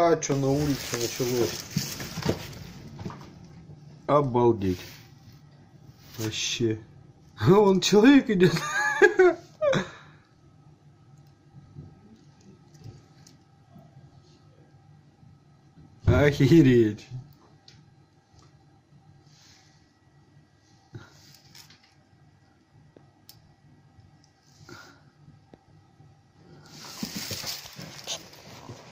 А, что на улице началось? Обалдеть. Вообще. Вон человек идет. Охереть.